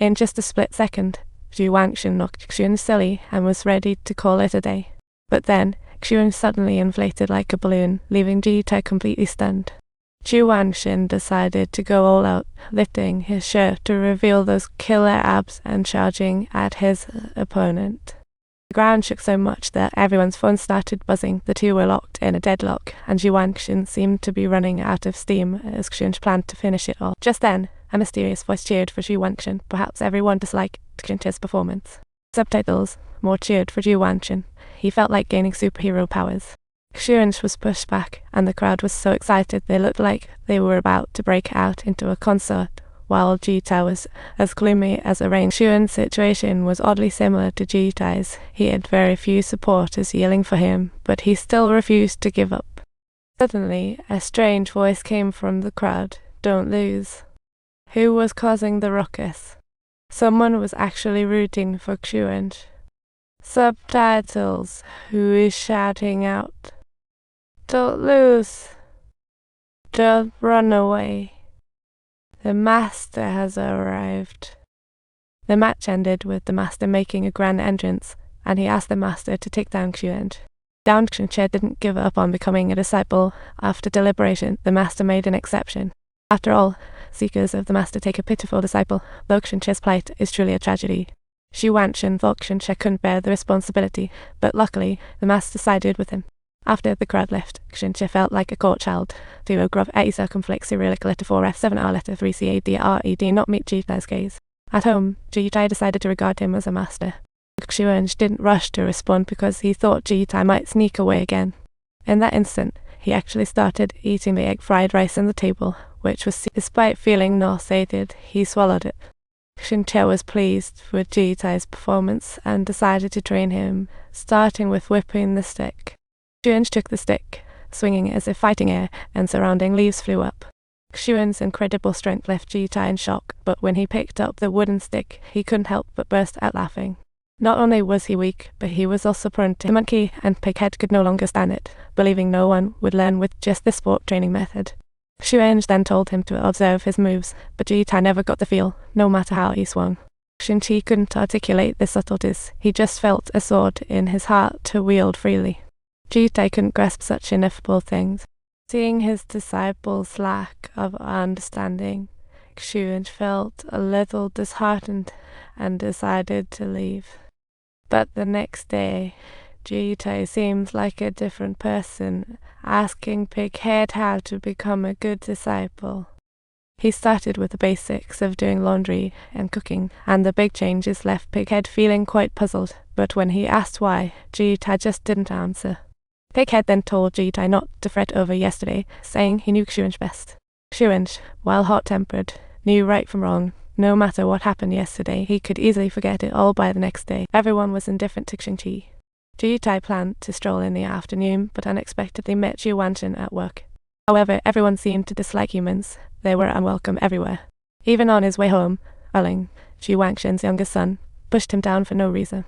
In just a split second, Wangshan knocked Xiong silly and was ready to call it a day. But then, Xiong suddenly inflated like a balloon, leaving Jitai completely stunned. Wangshan decided to go all out, lifting his shirt to reveal those killer abs and charging at his opponent. The ground shook so much that everyone's phones started buzzing. The two were locked in a deadlock, and Wangshan seemed to be running out of steam as Xiong planned to finish it all. Just then, a mysterious voice cheered for Wangshan. Perhaps everyone disliked Xiong's performance. Subtitles more cheered for Wangshan. He felt like gaining superhero powers. Xiong was pushed back, and the crowd was so excited they looked like they were about to break out into a concert, while Jitai was as gloomy as a rain. Xiong's situation was oddly similar to Jitai's. He had very few supporters yelling for him, but he still refused to give up. Suddenly, a strange voice came from the crowd. "Don't lose." Who was causing the ruckus? Someone was actually rooting for Xiong. Subtitles. Who is shouting out? "Don't lose. Don't run away. The master has arrived." The match ended with the master making a grand entrance, and he asked the master to take down Xiong. Xiong didn't give up on becoming a disciple. After deliberation, the master made an exception. After all, seekers of the master take a pitiful disciple, though Xiong's plight is truly a tragedy. Wangshan thought Xiong couldn't bear the responsibility, but luckily, the master sided with him. After the crowd left, Xiong felt like a court child. To grov e circumflex cyrillic letter 4F7R letter 3CADRED not meet Jitai's gaze. At home, Jitai decided to regard him as a master. Xiong didn't rush to respond because he thought Jitai might sneak away again. In that instant, he actually started eating the egg fried rice on the table, which was, despite feeling nauseated, he swallowed it. Xiong was pleased with Jitai's performance and decided to train him, starting with whipping the stick. Xiong took the stick, swinging it as if fighting air, and surrounding leaves flew up. Xiong's incredible strength left Jitai in shock, but when he picked up the wooden stick, he couldn't help but burst out laughing. Not only was he weak, but he was also prone to monkey, and Pighead could no longer stand it, believing no one would learn with just this sport training method. Xiong then told him to observe his moves, but Jitai never got the feel, no matter how he swung. Xiong couldn't articulate the subtleties. He just felt a sword in his heart to wield freely. Jitai couldn't grasp such ineffable things. Seeing his disciple's lack of understanding, Xiong felt a little disheartened and decided to leave. But the next day, Jitai seems like a different person, asking Pighead how to become a good disciple. He started with the basics of doing laundry and cooking, and the big changes left Pighead feeling quite puzzled, but when he asked why, Jitai just didn't answer. Pighead then told Jitai not to fret over yesterday, saying he knew Xiong best. Xiong, while hot-tempered, knew right from wrong. No matter what happened yesterday, he could easily forget it all by the next day. Everyone was indifferent to Xiong. Jitai planned to stroll in the afternoon, but unexpectedly met Wangshan at work. However, everyone seemed to dislike humans. They were unwelcome everywhere. Even on his way home, Erling, Wangshan's youngest son, pushed him down for no reason.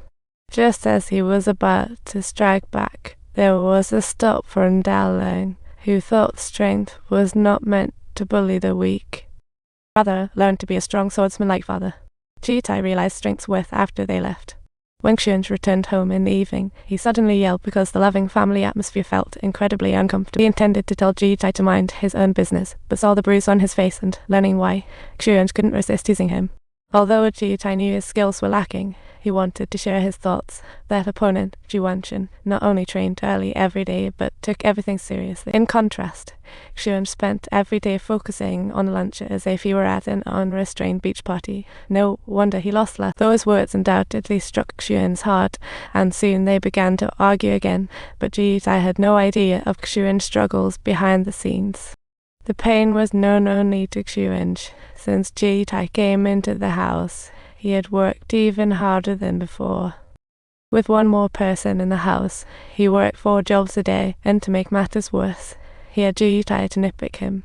Just as he was about to strike back, there was a stop from Erling, who thought strength was not meant to bully the weak. Rather, learn to be a strong swordsman like father. Jitai realized strength's worth after they left. When Xiong returned home in the evening, he suddenly yelled because the loving family atmosphere felt incredibly uncomfortable. He intended to tell Jitai to mind his own business, but saw the bruise on his face and, learning why, Xiong couldn't resist teasing him. Although Jitai knew his skills were lacking, he wanted to share his thoughts. That opponent, Wangshan, not only trained early every day, but took everything seriously. In contrast, Xiong spent every day focusing on lunch as if he were at an unrestrained beach party. No wonder he lost last. Those words undoubtedly struck Xiong's heart, and soon they began to argue again, but Jitai had no idea of Xiong's struggles behind the scenes. The pain was known only to Xiong. Since Jitai came into the house, he had worked even harder than before. With one more person in the house, he worked 4 jobs a day, and to make matters worse, he had Jitai to nitpick him.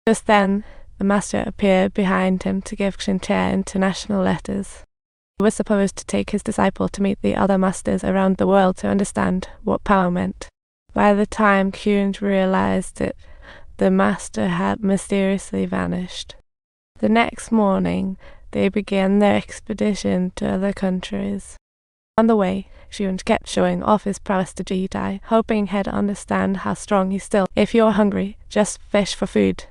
Just then, the master appeared behind him to give Xiong international letters. He was supposed to take his disciple to meet the other masters around the world to understand what power meant. By the time Xiong realized it, the master had mysteriously vanished. The next morning, they began their expedition to other countries. On the way, Xiong kept showing off his prowess to Jitai, hoping he'd understand how strong he's still. If you're hungry, just fish for food.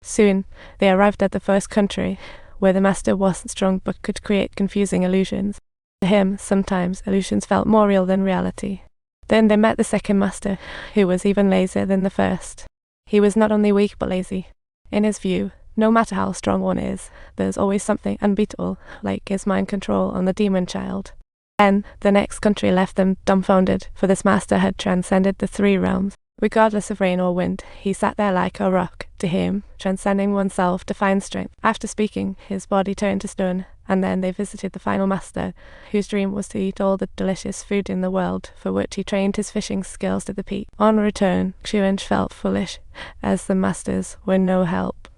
Soon, they arrived at the first country, where the master wasn't strong but could create confusing illusions. To him, sometimes, illusions felt more real than reality. Then they met the second master, who was even lazier than the first. He was not only weak but lazy. In his view, no matter how strong one is, there's always something unbeatable, like his mind control on the demon child. Then, the next country left them dumbfounded, for this master had transcended the 3 realms. Regardless of rain or wind, he sat there like a rock. To him, transcending oneself defined strength. After speaking, his body turned to stone, and then they visited the final master, whose dream was to eat all the delicious food in the world, for which he trained his fishing skills to the peak. On return, Xiong felt foolish, as the masters were no help.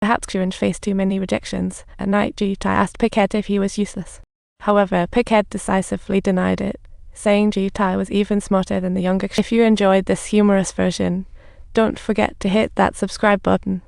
Perhaps Xiong faced too many rejections. At night, Jitai asked Pighead if he was useless. However, Pighead decisively denied it, saying Jitai was even smarter than the younger. If you enjoyed this humorous version, don't forget to hit that subscribe button.